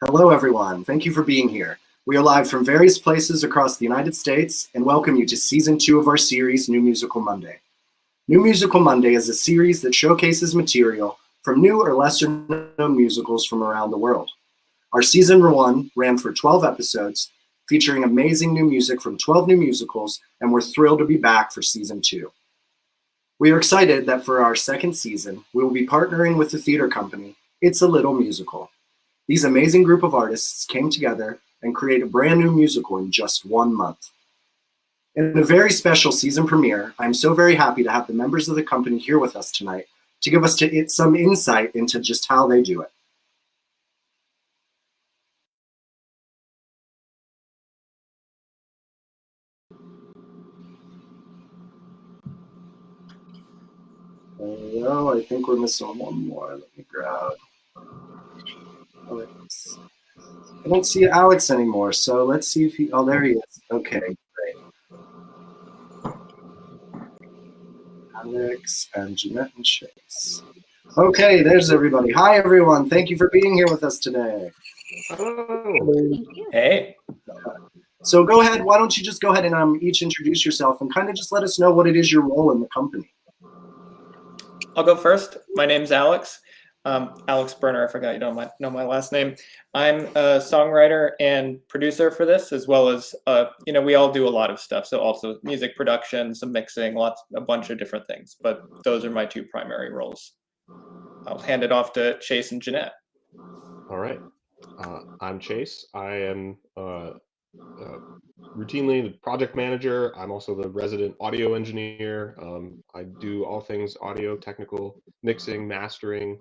Hello, everyone. Thank you for being here. We are live from various places across the United States and welcome you to Season 2 of our series, New Musical Monday. New Musical Monday is a series that showcases material from new or lesser-known musicals from around the world. Our Season 1 ran for 12 episodes, featuring amazing new music from 12 new musicals, and we're thrilled to be back for Season 2. We are excited that for our second season, we will be partnering with the theater company, It's a Little Musical. These amazing group of artists came together and created a brand new musical in just 1 month. In a very special season premiere, I'm so very happy to have the members of the company here with us tonight to give us some insight into just how they do it. Well, I think we're missing one more. Let me grab Alex. I don't see Alex anymore, so let's see if he, oh, there he is. Okay, great. Alex and Jeanette and Chase. Okay, there's everybody. Hi, everyone. Thank you for being here with us today. Hello. Thank you. Hey. So go ahead. Why don't you just go ahead and each introduce yourself and kind of just let us know what it is your role in the company. I'll go first. My name's Alex. Alex Berner. I forgot you don't know my last name. I'm a songwriter and producer for this, as well as we all do a lot of stuff. So also music production, some mixing, a bunch of different things. But those are my two primary roles. I'll hand it off to Chase and Jeanette. All right. I'm Chase. I am routinely the project manager. I'm also the resident audio engineer. I do all things audio, technical, mixing, mastering,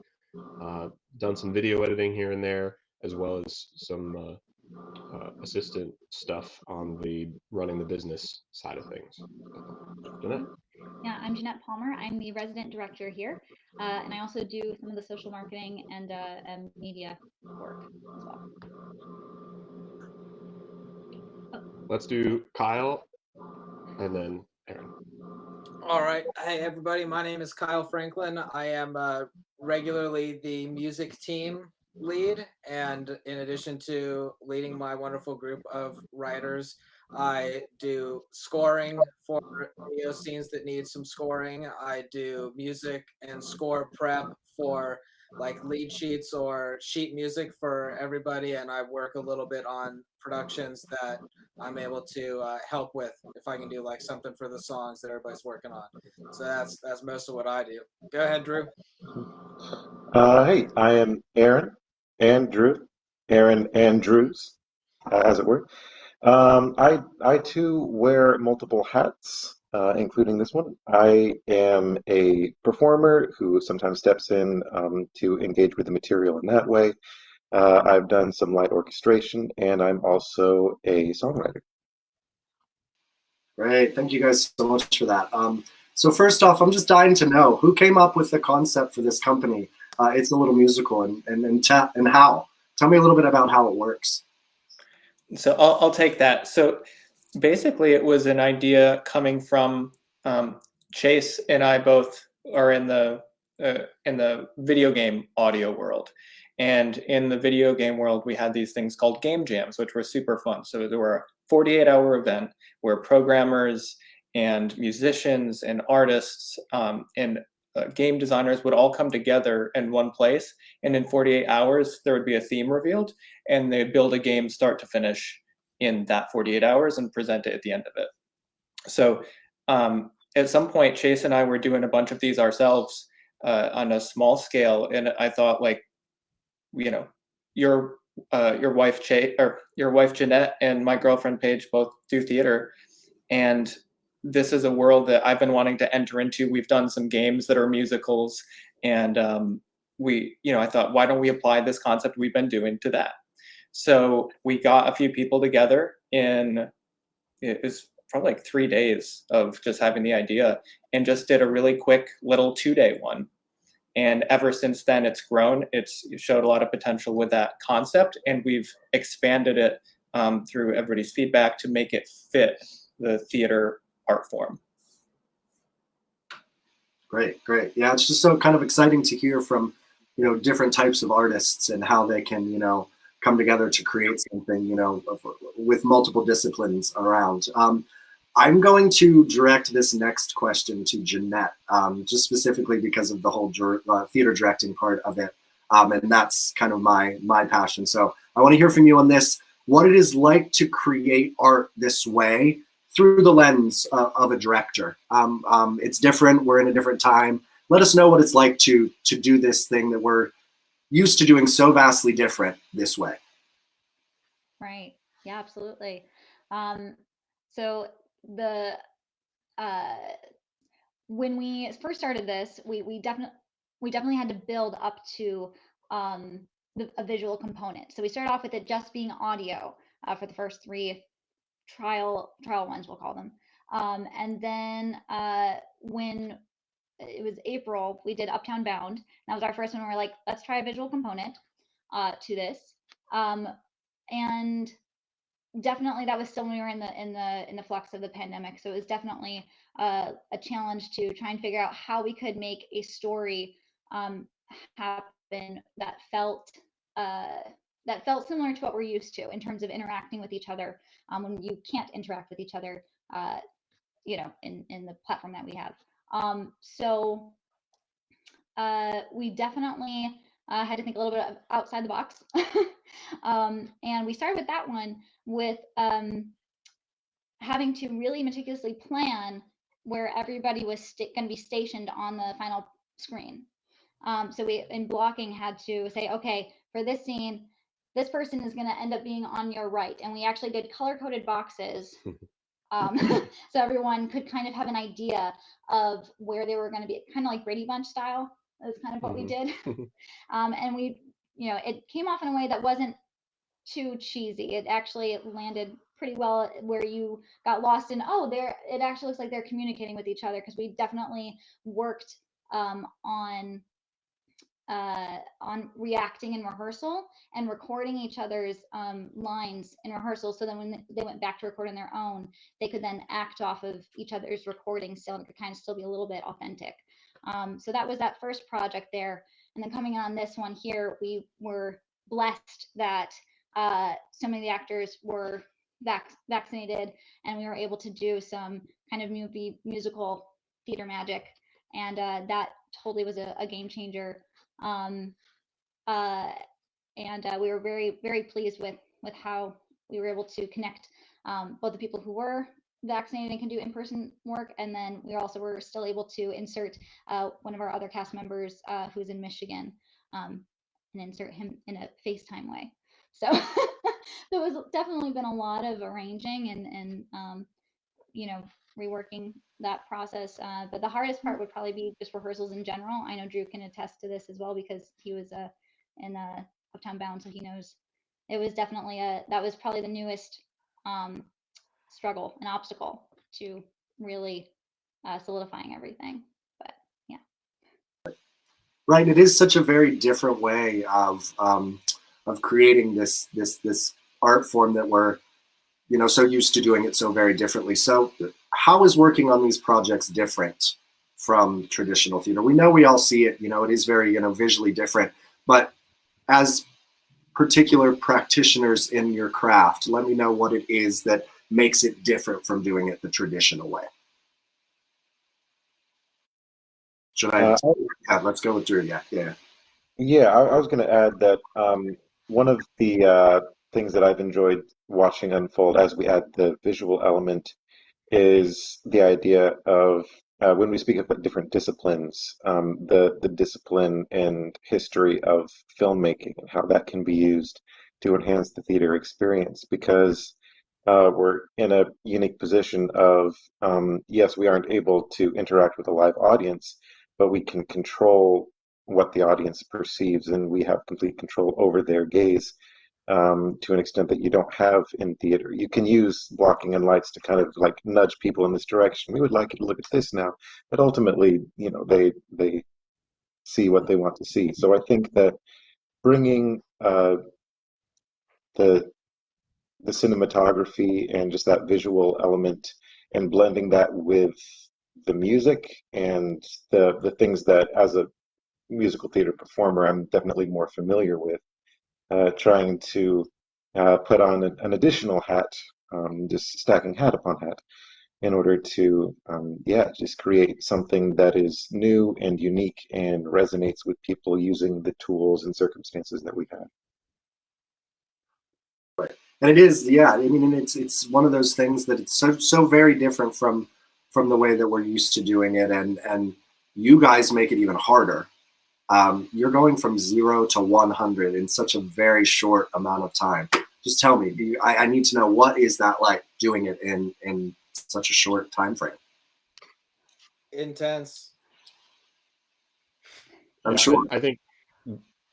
done some video editing here and there, as well as some assistant stuff on the running the business side of things. Jeanette? Yeah, I'm Jeanette Palmer. I'm the resident director here, and I also do some of the social marketing and media work as well. Let's do Kyle and then Aaron. All right. Hey, everybody. My name is Kyle Franklin. I am regularly the music team lead. And in addition to leading my wonderful group of writers, I do scoring for video scenes that need some scoring. I do music and score prep for like lead sheets or sheet music for everybody. And I work a little bit on productions that I'm able to help with if I can do like something for the songs that everybody's working on. So that's most of what I do. Go ahead, Drew. Hey, I am Aaron Andrews, as it were. I too wear multiple hats, including this one. I am a performer who sometimes steps in to engage with the material in that way. I've done some light orchestration, and I'm also a songwriter. Great. Thank you guys so much for that. So first off, I'm just dying to know who came up with the concept for this company. It's a Little Musical, and how. Tell me a little bit about how it works. So I'll take that. So basically, it was an idea coming from Chase and I both are in the video game audio world. And in the video game world, we had these things called game jams, which were super fun. So there were a 48-hour event where programmers and musicians and artists and game designers would all come together in one place. And in 48 hours, there would be a theme revealed, and they'd build a game start to finish in that 48 hours and present it at the end of it. So at some point, Chase and I were doing a bunch of these ourselves on a small scale. And I thought, like, your wife Jeanette and my girlfriend Paige both do theater, and this is a world that I've been wanting to enter into. We've done some games that are musicals, and I thought, why don't we apply this concept we've been doing to that? So we got a few people together it was probably like 3 days of just having the idea, and just did a really quick little 2-day one. And ever since then, it's grown. It showed a lot of potential with that concept, and we've expanded it through everybody's feedback to make it fit the theater art form. Great. Yeah, it's just so kind of exciting to hear from, different types of artists and how they can, come together to create something, you know, with multiple disciplines around. I'm going to direct this next question to Jeanette, just specifically because of the whole theater directing part of it. And that's kind of my passion. So I want to hear from you on this, what it is like to create art this way through the lens of a director. It's different, we're in a different time. Let us know what it's like to do this thing that we're used to doing so vastly different this way. Right, yeah, absolutely. So when we first started this, we definitely had to build up to a visual component. So we started off with it just being audio for the first 3 trial ones, we'll call them. And then when it was April, we did Uptown Bound. That was our first one. We were like, let's try a visual component to this. And definitely that was still when we were in the flux of the pandemic. So it was definitely a challenge to try and figure out how we could make a story happen that felt similar to what we're used to in terms of interacting with each other when you can't interact with each other, you know, in the platform that we have. So we definitely had to think a little bit outside the box. And we started with that one with having to really meticulously plan where everybody was going to be stationed on the final screen. So we, in blocking, had to say, okay, for this scene, this person is going to end up being on your right. And we actually did color-coded boxes so everyone could kind of have an idea of where they were going to be, kind of like Brady Bunch style. That's kind of what we did. And we, you know, it came off in a way that wasn't too cheesy. It actually landed pretty well where you got lost in, oh, it actually looks like they're communicating with each other, because we definitely worked on reacting in rehearsal and recording each other's lines in rehearsal. So then when they went back to record on their own, they could then act off of each other's recording still, and it could kind of still be a little bit authentic. So that was that first project there. And then coming on this one here, we were blessed that so many of the actors were vaccinated, and we were able to do some kind of musical theater magic. And that totally was a game changer. And we were very, very pleased with how we were able to connect both the people who were vaccinated and can do in-person work, and then we also were still able to insert one of our other cast members who's in Michigan, and insert him in a FaceTime way. So there was definitely been a lot of arranging and you know, reworking that process. But the hardest part would probably be just rehearsals in general. I know Drew can attest to this as well, because he was in Uptown Bound, so he knows. It was definitely that was probably the newest struggle and obstacle to really solidifying everything. But yeah. Right, it is such a very different way of creating this art form that we're, you know, so used to doing it so very differently. So how is working on these projects different from traditional theater? We know we all see it, you know, it is very, you know, visually different, but as particular practitioners in your craft, let me know what it is that makes it different from doing it the traditional way. Should I? Yeah, let's go with Drew. Yeah. I was going to add that one of the things that I've enjoyed watching unfold as we add the visual element is the idea of when we speak about different disciplines, the discipline and history of filmmaking and how that can be used to enhance the theater experience. Because we're in a unique position of, yes, we aren't able to interact with a live audience, but we can control what the audience perceives, and we have complete control over their gaze to an extent that you don't have in theater. You can use blocking and lights to kind of like nudge people in this direction. We would like you to look at this now, but ultimately, you know, they see what they want to see. So I think that bringing the cinematography and just that visual element and blending that with the music and the things that as a musical theater performer I'm definitely more familiar with, trying to put on an additional hat, just stacking hat upon hat, in order to, yeah, just create something that is new and unique and resonates with people using the tools and circumstances that we have. Right. And it is, yeah. I mean, it's one of those things that it's so very different from the way that we're used to doing it, and you guys make it even harder. You're going from 0 to 100 in such a very short amount of time. Just tell me, I need to know, what is that like, doing it in such a short time frame? Intense. I'm Yeah, sure. I think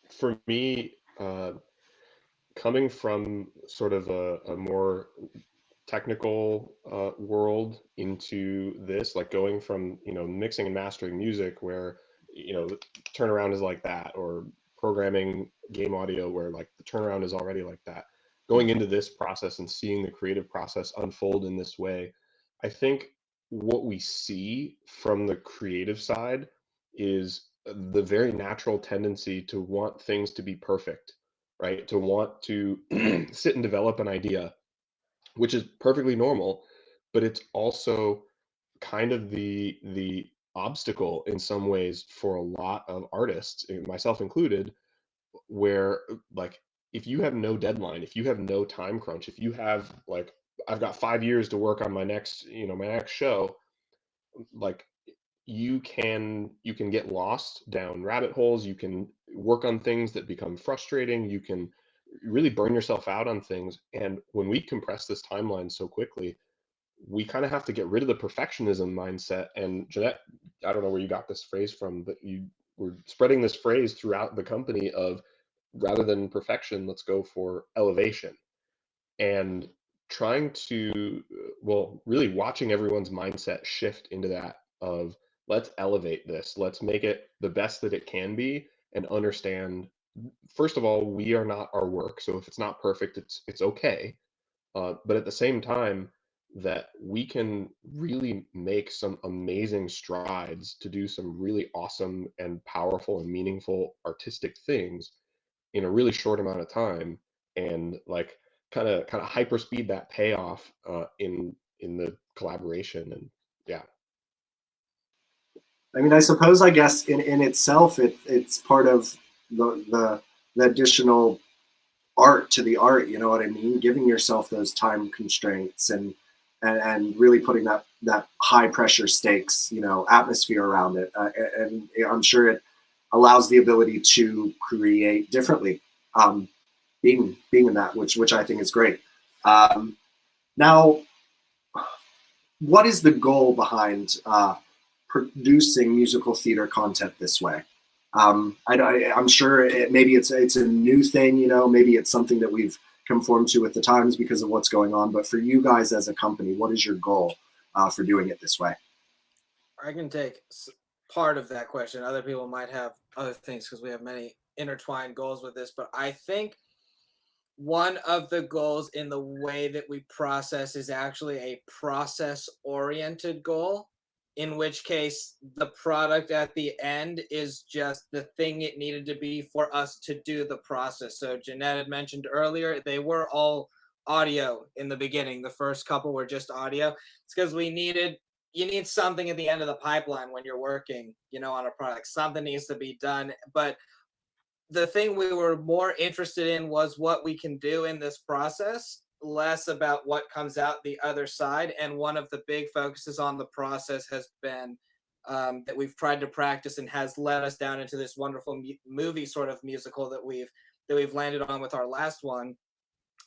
for me, coming from sort of a more technical world into this, like going from, mixing and mastering music where, the turnaround is like that, or programming game audio where like the turnaround is already like that, going into this process and seeing the creative process unfold in this way, I think what we see from the creative side is the very natural tendency to want things to be perfect, right? To want to sit and develop an idea, which is perfectly normal, but it's also kind of the obstacle in some ways for a lot of artists, myself included, where like if you have no deadline, if you have no time crunch, if you have like, I've got 5 years to work on my next, my next show, like you can get lost down rabbit holes, you can work on things that become frustrating, you can really burn yourself out on things. And when we compress this timeline so quickly, we kind of have to get rid of the perfectionism mindset. And Jeanette, I don't know where you got this phrase from, but you were spreading this phrase throughout the company of, rather than perfection, let's go for elevation. And trying to, well, really watching everyone's mindset shift into that of, let's elevate this, let's make it the best that it can be, and understand, first of all, we are not our work, so if it's not perfect, it's okay. But at the same time, that we can really make some amazing strides to do some really awesome and powerful and meaningful artistic things in a really short amount of time, and like kind of hyperspeed that payoff in the collaboration. And yeah. I mean, I suppose, I guess in itself, it's part of the additional art to the art. You know what I mean? Giving yourself those time constraints, and really putting that high pressure stakes, atmosphere around it, and I'm sure it allows the ability to create differently. Being in that, which I think is great. Now, what is the goal behind producing musical theater content this way? I'm sure maybe it's a new thing, maybe it's something that we've conformed to with the times because of what's going on. But for you guys as a company, what is your goal for doing it this way? I can take part of that question. Other people might have other things because we have many intertwined goals with this. But I think one of the goals in the way that we process is actually a process-oriented goal, in which case the product at the end is just the thing it needed to be for us to do the process. So Jeanette had mentioned earlier, they were all audio in the beginning. The first couple were just audio. It's because you need something at the end of the pipeline when you're working, on a product. Something needs to be done. But the thing we were more interested in was what we can do in this process, less about what comes out the other side. And one of the big focuses on the process has been that we've tried to practice and has led us down into this wonderful movie sort of musical that we've landed on with our last one,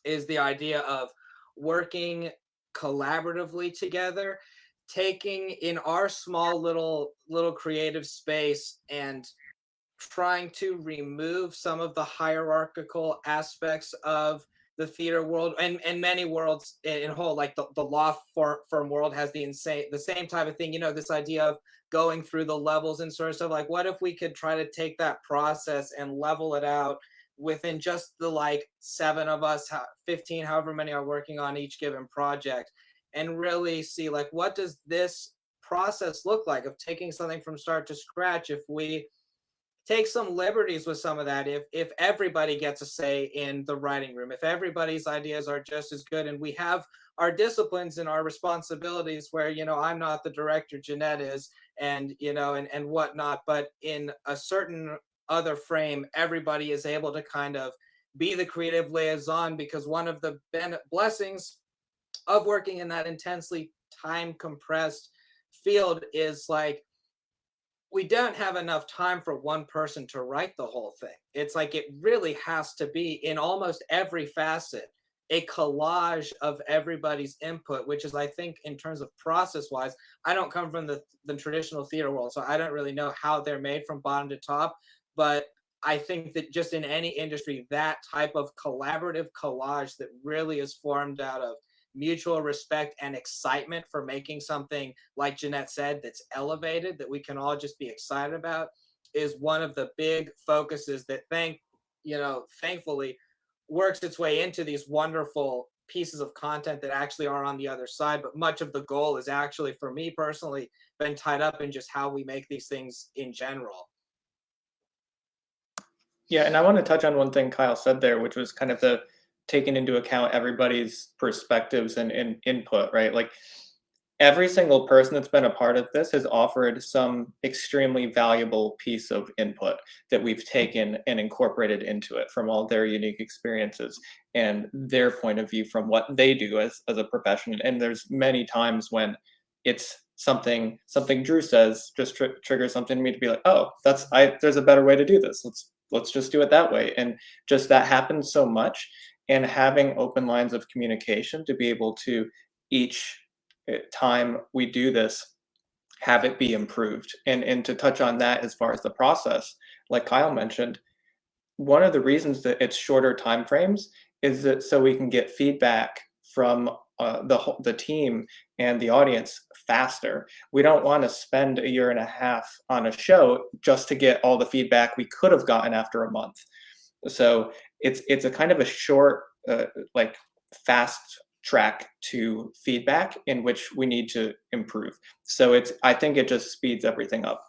is the idea of working collaboratively together, taking in our small little creative space and trying to remove some of the hierarchical aspects of the theater world and many worlds in whole, like the law firm world has the same type of thing, this idea of going through the levels and sort of stuff. Like, what if we could try to take that process and level it out within just the 7 of us, 15, however many are working on each given project, and really see what does this process look like of taking something from start to scratch if we take some liberties with some of that. If everybody gets a say in the writing room, if everybody's ideas are just as good, and we have our disciplines and our responsibilities where, I'm not the director, Jeanette is, and, and whatnot, but in a certain other frame, everybody is able to kind of be the creative liaison, because one of the blessings of working in that intensely time compressed field is like, we don't have enough time for one person to write the whole thing. It's like it really has to be, in almost every facet, a collage of everybody's input, which is, I think, in terms of process wise, I don't come from the traditional theater world, so I don't really know how they're made from bottom to top. But I think that just in any industry, that type of collaborative collage that really is formed out of mutual respect and excitement for making something, like Jeanette said, that's elevated, that we can all just be excited about, is one of the big focuses that thankfully works its way into these wonderful pieces of content that actually are on the other side. But much of the goal is actually, for me personally, been tied up in just how we make these things in general. Yeah, and I want to touch on one thing Kyle said there, which was kind of the taking into account everybody's perspectives and input, right? Like every single person that's been a part of this has offered some extremely valuable piece of input that we've taken and incorporated into it from all their unique experiences and their point of view from what they do as a profession. And there's many times when it's something Drew says just triggers something in me to be like, oh, there's a better way to do this. Let's just do it that way. And just that happens so much. And having open lines of communication to be able to each time we do this, have it be improved. And to touch on that as far as the process, like Kyle mentioned, one of the reasons that it's shorter time frames is that so we can get feedback from the team and the audience faster. We don't want to spend 1.5 years on a show just to get all the feedback we could have gotten after a month. So it's a kind of a short, fast track to feedback in which we need to improve. So I think it just speeds everything up.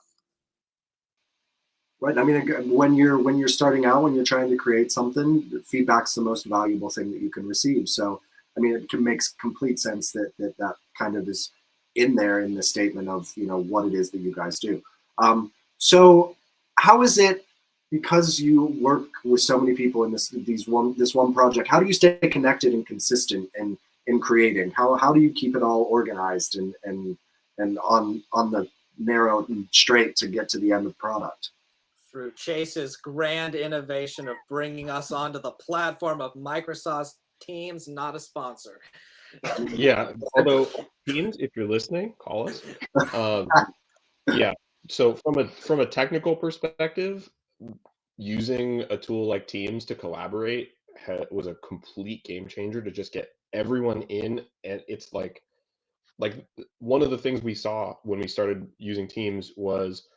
Right. I mean, when you're starting out, when you're trying to create something, feedback's the most valuable thing that you can receive. So, I mean, it makes complete sense that kind of is in there in the statement of, what it is that you guys do. So how is it, because you work with so many people in this one project, how do you stay connected and consistent in creating? How do you keep it all organized and on the narrow and straight to get to the end of the product? Through Chase's grand innovation of bringing us onto the platform of Microsoft Teams, not a sponsor. Yeah, although Teams, if you're listening, call us. Yeah, so from a technical perspective, using a tool like Teams to collaborate was a complete game changer to just get everyone in. And it's like one of the things we saw when we started using Teams was,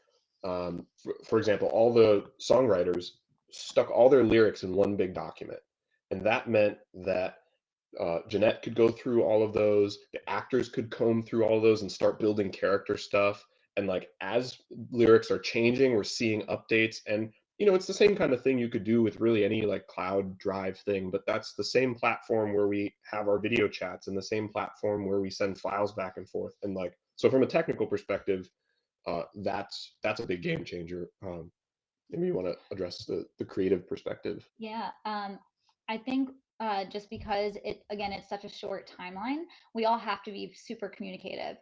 for example, all the songwriters stuck all their lyrics in one big document. And that meant that Jeanette could go through all of those, the actors could comb through all of those and start building character stuff. And as lyrics are changing, we're seeing updates. And it's the same kind of thing you could do with really any cloud drive thing, but that's the same platform where we have our video chats and the same platform where we send files back and forth. And so from a technical perspective, that's a big game changer. Maybe you want to address the creative perspective. Yeah, I think just because it's such a short timeline, we all have to be super communicative.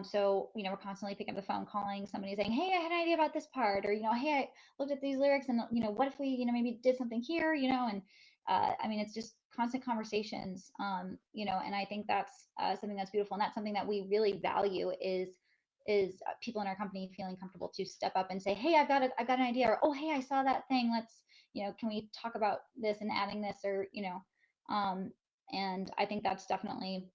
So, we're constantly picking up the phone, calling somebody saying, hey, I had an idea about this part, or, hey, I looked at these lyrics and, what if we, maybe did something here, and I mean, it's just constant conversations, and I think that's something that's beautiful. And that's something that we really value is people in our company feeling comfortable to step up and say, hey, I've got an idea, or, oh, hey, I saw that thing. Let's, can we talk about this and adding this, or, and I think that's definitely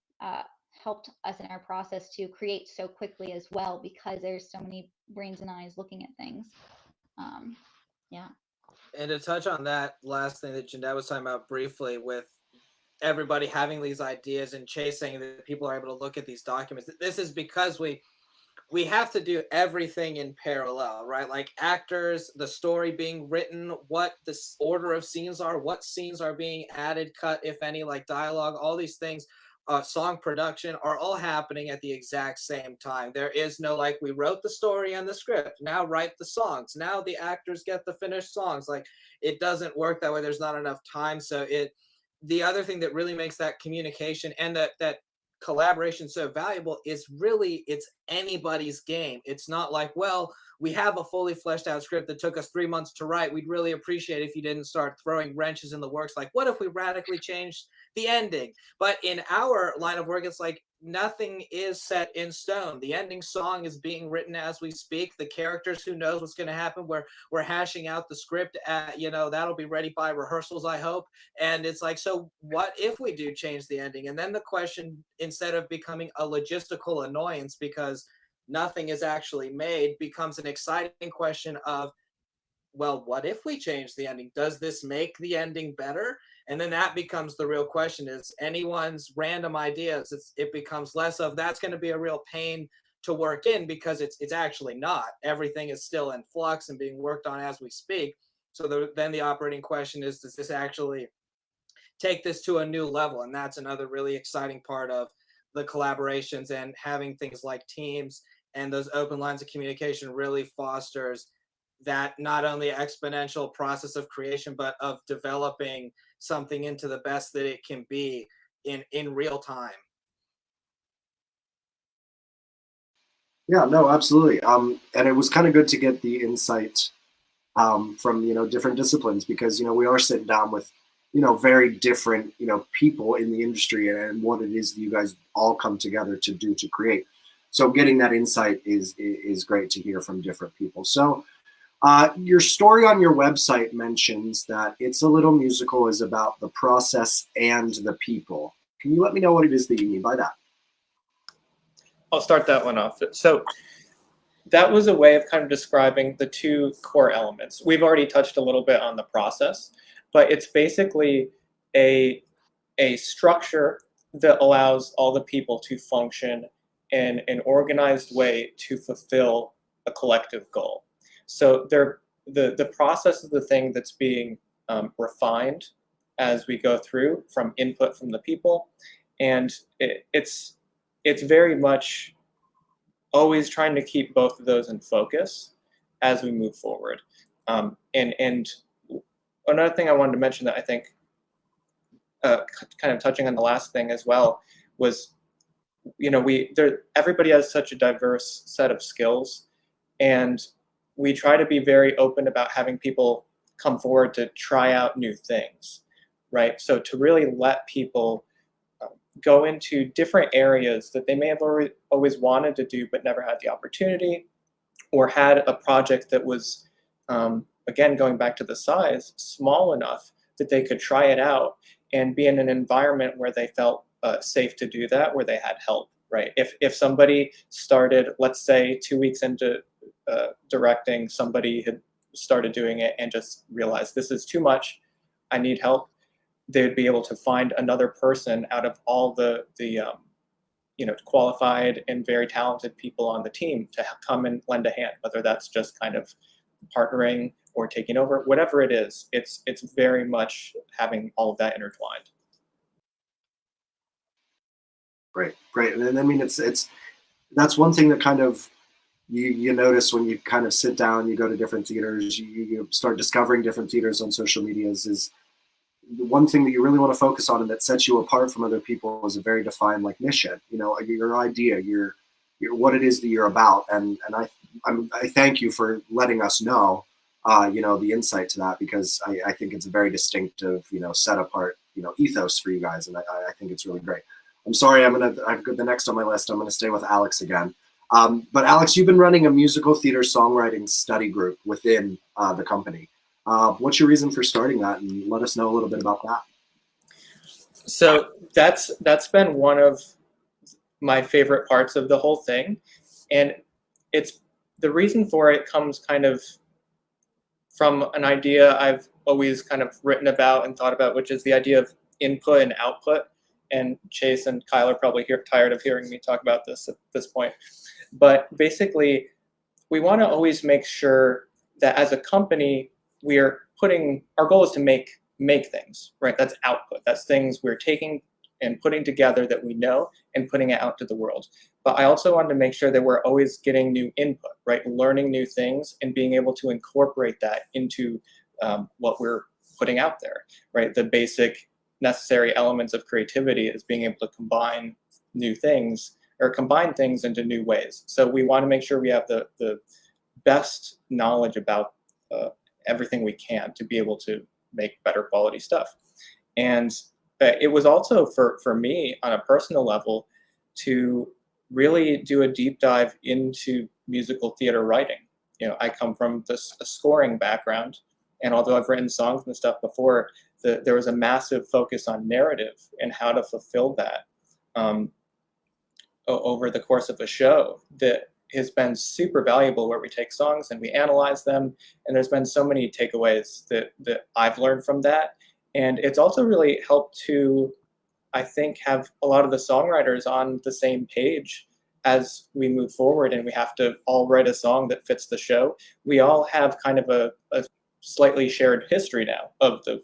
helped us in our process to create so quickly as well, because there's so many brains and eyes looking at things. Yeah. And to touch on that last thing that Jeanette was talking about briefly, with everybody having these ideas and chasing that people are able to look at these documents, this is because we we have to do everything in parallel, right? Like actors, the story being written, what the order of scenes are, what scenes are being added, cut, if any, like dialogue, all these things, song production are all happening at the exact same time. There is no like, we wrote the story and the script, now write the songs. Now the actors get the finished songs. Like it doesn't work that way. There's not enough time. So the other thing that really makes that communication and that collaboration so valuable is really it's anybody's game. It's not like, well, we have a fully fleshed out script that took us 3 months to write. We'd really appreciate if you didn't start throwing wrenches in the works. Like, what if we radically changed the ending? But in our line of work, it's like nothing is set in stone. The ending song is being written as we speak. The characters, who knows what's going to happen? We're hashing out the script at, that'll be ready by rehearsals, I hope. And it's like, so what if we do change the ending? And then the question, instead of becoming a logistical annoyance because nothing is actually made, becomes an exciting question of, well, what if we change the ending? Does this make the ending better? And then that becomes the real question, is anyone's random ideas. It becomes less of that's going to be a real pain to work in, because it's actually not. Everything is still in flux and being worked on as we speak. So then the operating question is, does this actually take this to a new level? And that's another really exciting part of the collaborations, and having things like teams and those open lines of communication really fosters that not only exponential process of creation, but of developing something into the best that it can be in real time. Yeah, no, absolutely. And it was kind of good to get the insight from different disciplines, because we are sitting down with very different people in the industry, and what it is that you guys all come together to do to create. So getting that insight is great to hear from different people. So your story on your website mentions that It's a Little Musical is about the process and the people. Can you let me know what it is that you mean by that? I'll start that one off. So that was a way of kind of describing the two core elements. We've already touched a little bit on the process, but it's basically a structure that allows all the people to function in an organized way to fulfill a collective goal. So the process is the thing that's being refined as we go through from input from the people, and it's very much always trying to keep both of those in focus as we move forward. And another thing I wanted to mention that I think kind of touching on the last thing as well was, everybody has such a diverse set of skills, and we try to be very open about having people come forward to try out new things, right? So to really let people go into different areas that they may have always wanted to do but never had the opportunity, or had a project that was, again, going back to the size, small enough that they could try it out and be in an environment where they felt safe to do that, where they had help, right? If somebody started, let's say 2 weeks into directing, somebody had started doing it and just realized this is too much, I need help, they would be able to find another person out of all the qualified and very talented people on the team to come and lend a hand, whether that's just kind of partnering or taking over, whatever it is. It's very much having all of that intertwined. Great. And I mean, it's that's one thing that kind of you notice when you kind of sit down, you go to different theaters, you start discovering different theaters on social medias, is the one thing that you really want to focus on and that sets you apart from other people is a very defined mission. Your idea, your what it is that you're about, and I thank you for letting us know, the insight to that, because I think it's a very distinctive, set apart, ethos for you guys, and I think it's really great. I'm sorry, I've got the next on my list. I'm gonna stay with Alex again. But Alex, you've been running a musical theater songwriting study group within the company. What's your reason for starting that, and let us know a little bit about that? So that's been one of my favorite parts of the whole thing, and it's the reason for it comes kind of from an idea I've always kind of written about and thought about, which is the idea of input and output. And Chase and Kyle are probably tired of hearing me talk about this at this point. But basically, we want to always make sure that as a company, our goal is to make things, right? That's output. That's things we're taking and putting together that we know and putting it out to the world. But I also wanted to make sure that we're always getting new input, right? Learning new things and being able to incorporate that into what we're putting out there, right? The basic necessary elements of creativity is being able to combine new things or combine things into new ways. So we want to make sure we have the best knowledge about everything we can to be able to make better quality stuff. And it was also for me on a personal level to really do a deep dive into musical theater writing. I come from a scoring background, and although I've written songs and stuff before, there was a massive focus on narrative and how to fulfill that over the course of a show that has been super valuable, where we take songs and we analyze them. And there's been so many takeaways that I've learned from that. And it's also really helped to, I think, have a lot of the songwriters on the same page as we move forward, and we have to all write a song that fits the show. We all have kind of a slightly shared history now of the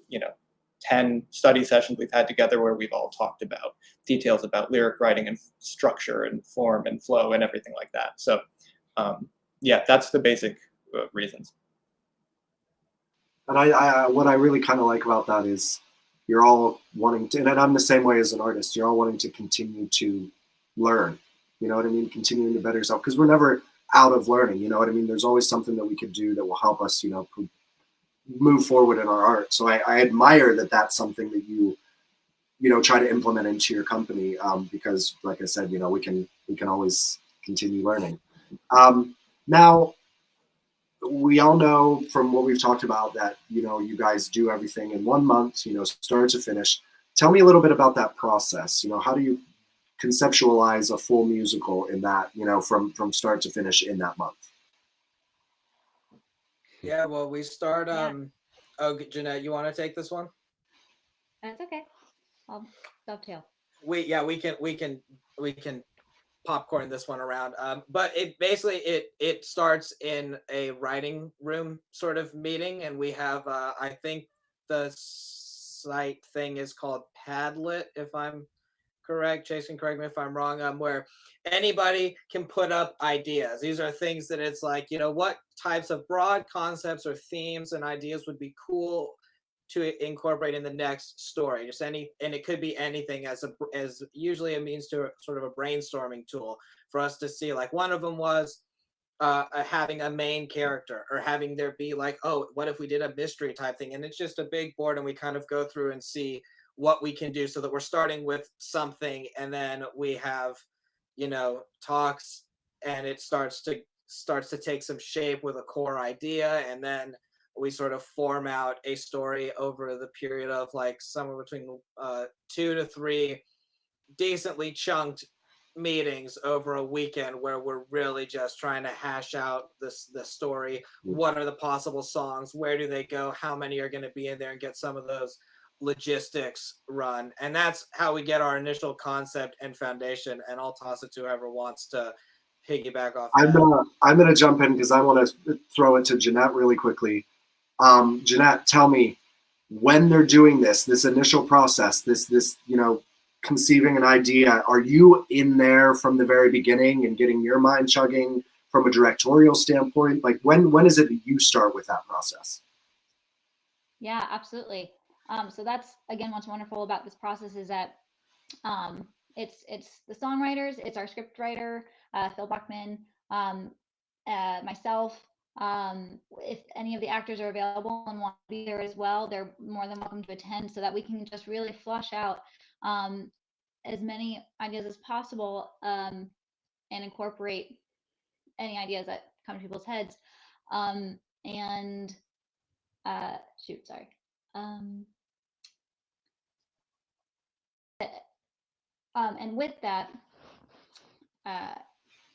10 study sessions we've had together where we've all talked about details about lyric writing and structure and form and flow and everything like that. So yeah, that's the basic reasons. And what I really kind of like about that is you're all wanting to, and I'm the same way as an artist, you're all wanting to continue to learn, you know what I mean? Continuing to better yourself, because we're never out of learning, you know what I mean? There's always something that we could do that will help us, move forward in our art. So I admire that that's something that you try to implement into your company, because like I said, we can always continue learning. Now, we all know from what we've talked about that, you guys do everything in 1 month, start to finish. Tell me a little bit about that process. How do you conceptualize a full musical in that, from start to finish in that month? Yeah, well, we start. Yeah. Oh, Jeanette, you want to take this one? That's okay. I'll dovetail. We can popcorn this one around. But it basically it starts in a writing room sort of meeting, and we have I think the site thing is called Padlet, if I'm correct. Chase can correct me if I'm wrong. Where anybody can put up ideas. These are things that it's like, what types of broad concepts or themes and ideas would be cool to incorporate in the next story. Just and it could be anything as usually a means to sort of a brainstorming tool for us to see. Like one of them was having a main character, or having there be like, oh, what if we did a mystery type thing? And it's just a big board, and we kind of go through and see what we can do, so that we're starting with something, and then we have talks, and it starts to take some shape with a core idea, and then we sort of form out a story over the period of like somewhere between 2 to 3 decently chunked meetings over a weekend, where we're really just trying to hash out the story. What are the possible songs? Where do they go? How many are going to be in there? And get some of those logistics run. And that's how we get our initial concept and foundation. And I'll toss it to whoever wants to piggyback off that. I'm gonna jump in because I want to throw it to Jeanette really quickly. Jeanette, tell me, when they're doing this initial process, this conceiving an idea, are you in there from the very beginning and getting your mind chugging from a directorial standpoint? Like when is it that you start with that process? Yeah, absolutely. So that's, again, what's wonderful about this process is that it's the songwriters, it's our script writer, Phil Buckman, myself. If any of the actors are available and want to be there as well, they're more than welcome to attend, so that we can just really flush out as many ideas as possible, and incorporate any ideas that come to people's heads. And with that,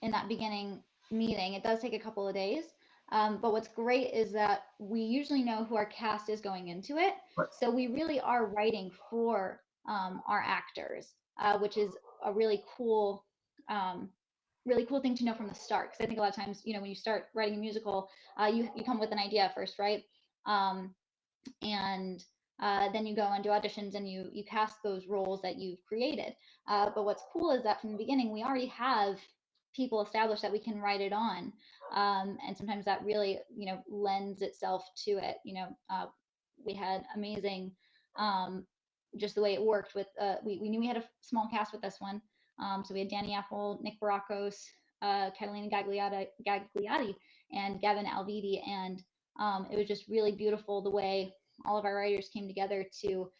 in that beginning meeting, it does take a couple of days. But what's great is that we usually know who our cast is going into it. Right. So we really are writing for our actors, which is a really cool really cool thing to know from the start, because I think a lot of times, when you start writing a musical, you come with an idea first, right? And then you go and do auditions and you cast those roles that you've created. But what's cool is that from the beginning, we already have people established that we can write it on. And sometimes that really, lends itself to it. We had amazing, just the way it worked with, we knew we had a small cast with this one. So we had Danny Apple, Nick Barakos, Catalina Gagliotti, and Gavin Alvidi. And it was just really beautiful the way all of our writers came together to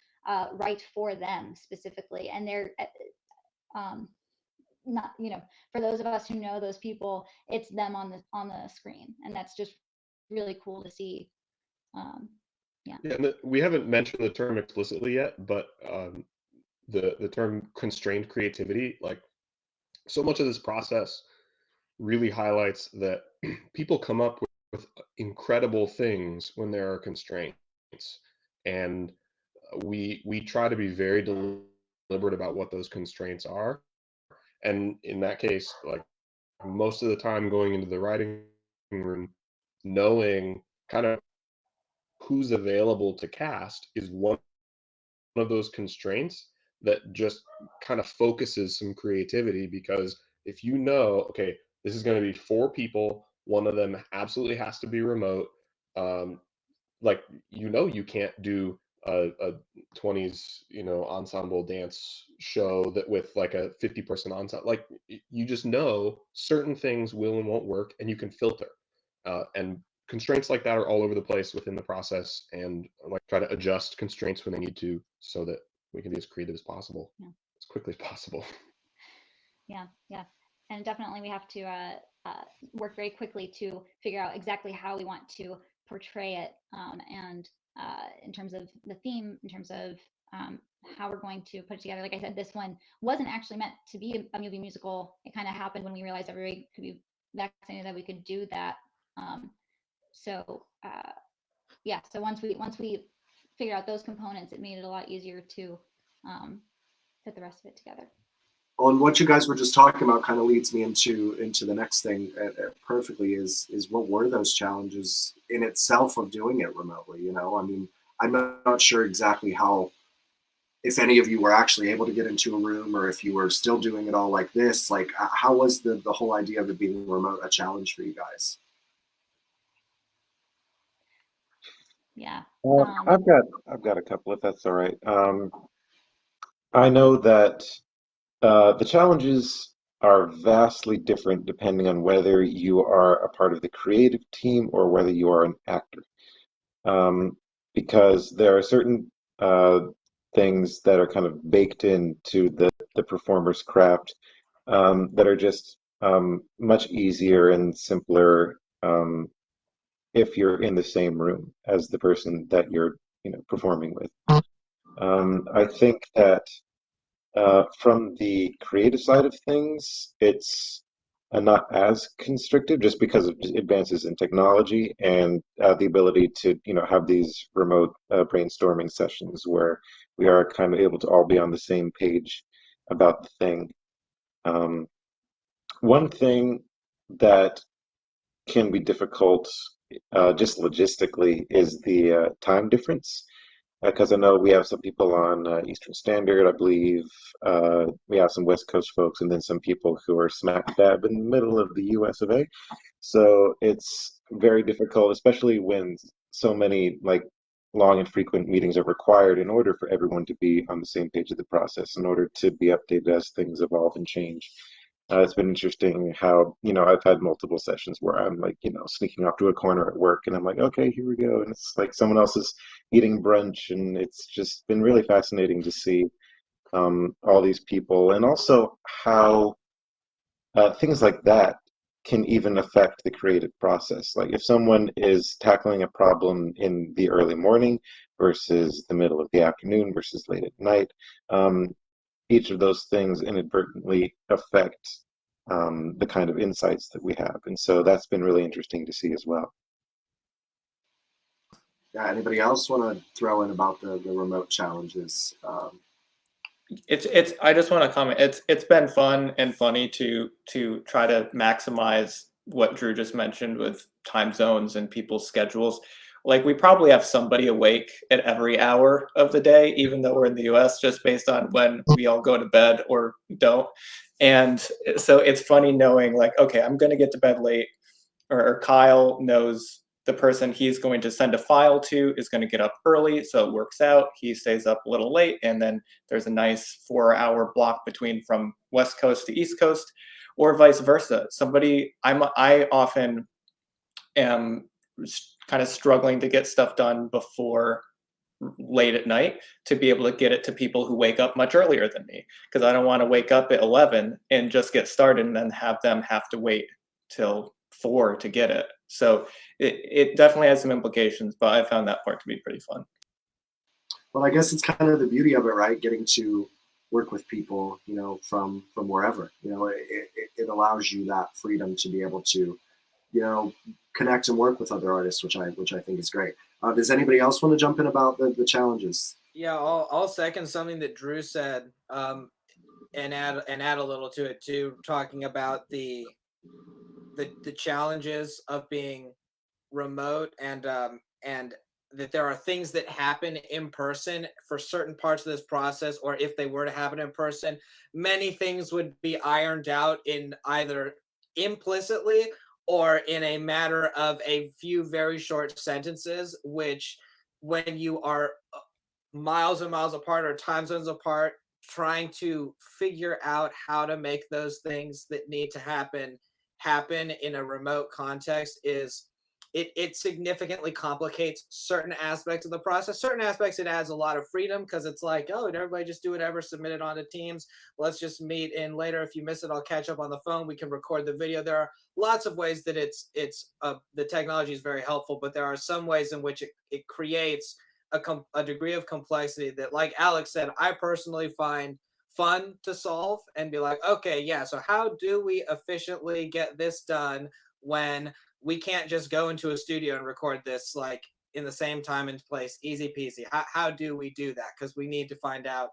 write for them specifically. And they're not, for those of us who know those people, it's them on the screen, and that's just really cool to see. Yeah. And we haven't mentioned the term explicitly yet, but the term constrained creativity, like so much of this process really highlights that people come up with incredible things when there are constraints, and we try to be very deliberate about what those constraints are. And in that case, like most of the time going into the writing room, knowing kind of who's available to cast is one of those constraints that just kind of focuses some creativity. Because if you know, okay, this is going to be 4 people, one of them absolutely has to be remote, like, you can't do a 20s ensemble dance show that with like a 50-person ensemble. Like, you just know certain things will and won't work, and you can filter, and constraints like that are all over the place within the process, and like try to adjust constraints when they need to, so that we can be as creative as possible, as quickly as possible. Yeah, and definitely we have to work very quickly to figure out exactly how we want to portray it, and in terms of the theme, in terms of how we're going to put it together. Like I said, this one wasn't actually meant to be a movie musical. It kind of happened when we realized everybody could be vaccinated, that we could do that. So once we figured out those components, it made it a lot easier to put the rest of it together. Well, and what you guys were just talking about kind of leads me into the next thing perfectly, is what were those challenges in itself of doing it remotely? I mean, I'm not sure exactly how, if any of you were actually able to get into a room, or if you were still doing it all like this. Like, how was the whole idea of it being remote a challenge for you guys? Yeah. I've got a couple, if that's all right. I know that the challenges are vastly different depending on whether you are a part of the creative team or whether you are an actor, because there are certain things that are kind of baked into the performer's craft, that are just much easier and simpler, if you're in the same room as the person that you're performing with. I think that from the creative side of things, it's not as constrictive, just because of advances in technology and the ability to have these remote brainstorming sessions where we are kind of able to all be on the same page about the thing. One thing that can be difficult, just logistically, is the time difference. Because I know we have some people on Eastern Standard, I believe. We have some West Coast folks, and then some people who are smack dab in the middle of the US of A. So it's very difficult, especially when so many long and frequent meetings are required in order for everyone to be on the same page of the process, in order to be updated as things evolve and change. It's been interesting how, I've had multiple sessions where I'm sneaking off to a corner at work, and I'm like, okay, here we go. And it's like someone else is eating brunch, and it's just been really fascinating to see all these people, and also how things like that can even affect the creative process. Like, if someone is tackling a problem in the early morning versus the middle of the afternoon versus late at night, each of those things inadvertently affect the kind of insights that we have. And so that's been really interesting to see as well. Yeah, anybody else want to throw in about the remote challenges? It's I just want to comment. It's been fun and funny to try to maximize what Drew just mentioned with time zones and people's schedules. Like we probably have somebody awake at every hour of the day, even though we're in the US, just based on when we all go to bed or don't. And so it's funny knowing like, okay, I'm gonna get to bed late, or Kyle knows the person he's going to send a file to is going to get up early, so it works out. He stays up a little late, and then there's a nice 4-hour block between from West Coast to East Coast, or vice versa. I often am kind of struggling to get stuff done before late at night to be able to get it to people who wake up much earlier than me, because I don't want to wake up at 11 and just get started and then have them have to wait till 4 to get it. So it definitely has some implications, but I found that part to be pretty fun. Well, I guess it's kind of the beauty of it, right? Getting to work with people, you know, from wherever. You know, it allows you that freedom to be able to, you know, connect and work with other artists, which I think is great. Does anybody else want to jump in about the challenges? Yeah, I'll second something that Drew said, and add a little to it too, talking about the challenges of being remote, and that there are things that happen in person for certain parts of this process, or if they were to happen in person, many things would be ironed out in either implicitly or in a matter of a few very short sentences, which when you are miles and miles apart or time zones apart, trying to figure out how to make those things that need to happen in a remote context is it significantly complicates certain aspects of the process. Certain aspects it adds a lot of freedom, because it's like, oh, everybody just do whatever, submit it onto Teams, let's just meet in later. If you miss it, I'll catch up on the phone, we can record the video. There are lots of ways that the technology is very helpful, but there are some ways in which it creates a degree of complexity that, like Alex said, I personally find fun to solve and be like, okay, yeah, so how do we efficiently get this done when we can't just go into a studio and record this like in the same time and place, easy peasy. How do we do that? Because we need to find out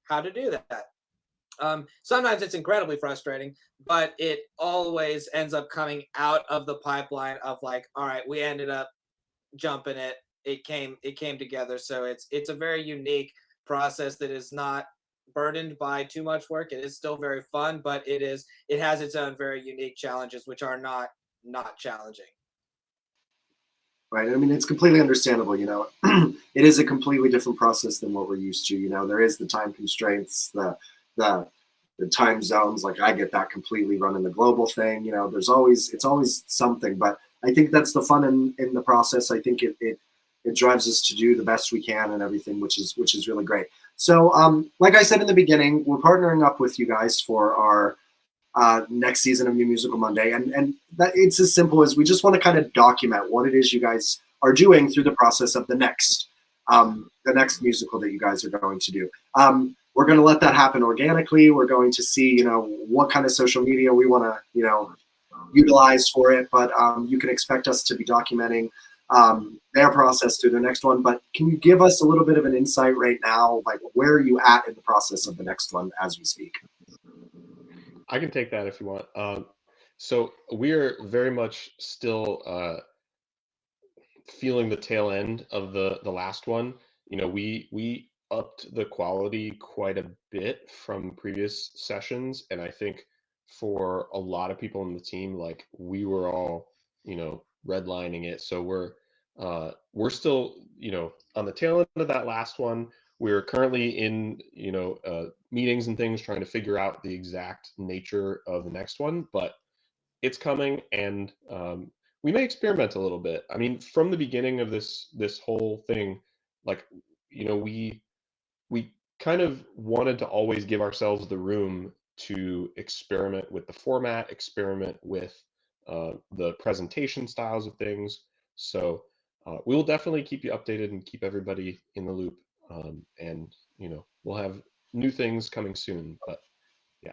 how to do that. Sometimes it's incredibly frustrating, but it always ends up coming out of the pipeline of like, all right, we ended up jumping it. It came together. So it's a very unique process that is not burdened by too much work. It is still very fun, but it has its own very unique challenges, which are not challenging. Right. I mean, it's completely understandable, you know. It is a completely different process than what we're used to. You know, there is the time constraints, the time zones. Like I get that completely running the global thing. You know, it's always something. But I think that's the fun in the process. I think it drives us to do the best we can and everything, which is really great. So, like I said in the beginning, we're partnering up with you guys for our next season of New Musical Monday, and that it's as simple as we just want to kind of document what it is you guys are doing through the process of the next musical that you guys are going to do. We're going to let that happen organically. We're going to see, you know, what kind of social media we want to, you know, utilize for it, but you can expect us to be documenting their process through the next one. But can you give us a little bit of an insight right now, like where are you at in the process of the next one as we speak? I can take that if you want. So we are very much still feeling the tail end of the last one. You know, we upped the quality quite a bit from previous sessions, and I think for a lot of people in the team, like we were all, you know, redlining it. So we're still, you know, on the tail end of that last one. We're currently in, you know, meetings and things trying to figure out the exact nature of the next one, but it's coming, and we may experiment a little bit. I mean, from the beginning of this whole thing, like, you know, we kind of wanted to always give ourselves the room to experiment with the format, experiment with the presentation styles of things. So we will definitely keep you updated and keep everybody in the loop. And, you know, we'll have new things coming soon, but yeah.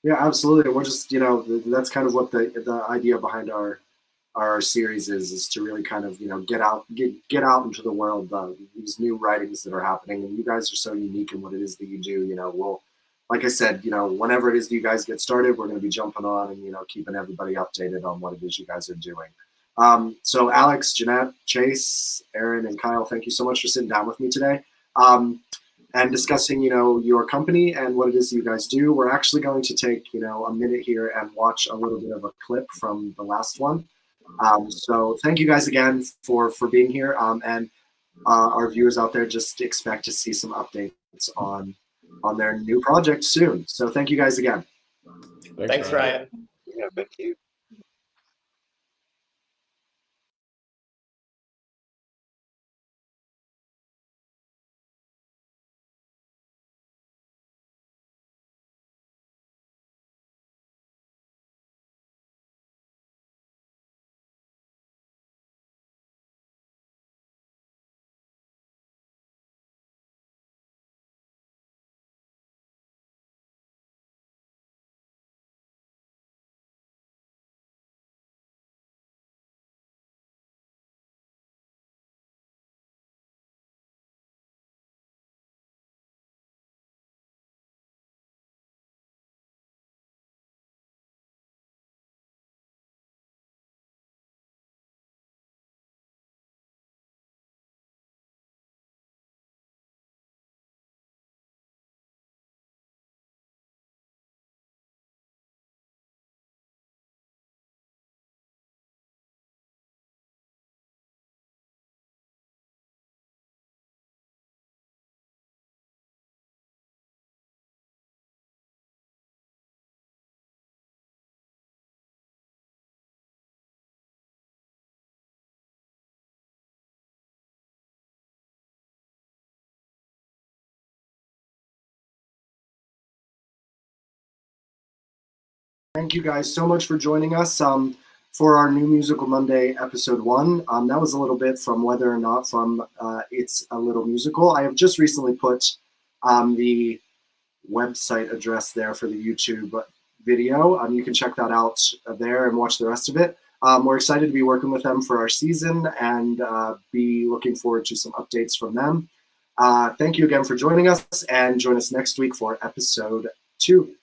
Yeah, absolutely. We're just, you know, that's kind of what the idea behind our our series is to really kind of, get out into the world, these new writings that are happening. And you guys are so unique in what it is that you do. We'll, like I said, whenever it is that you guys get started, we're going to be jumping on and, keeping everybody updated on what it is you guys are doing. So Alex, Jeanette, Chase, Aaron, and Kyle, thank you so much for sitting down with me today. And discussing, your company and what it is you guys do. We're actually going to take, a minute here and watch a little bit of a clip from the last one. So thank you guys again for being here. And our viewers out there, just expect to see some updates on their new project soon. So thank you guys again. Thanks, Ryan. Yeah, thank you. Thank you guys so much for joining us for our New Musical Monday episode 1. That was a little bit from Whether or Not from It's a Little Musical. I have just recently put the website address there for the YouTube video. You can check that out there and watch the rest of it. We're excited to be working with them for our season and be looking forward to some updates from them. Thank you again for joining us, and join us next week for episode 2.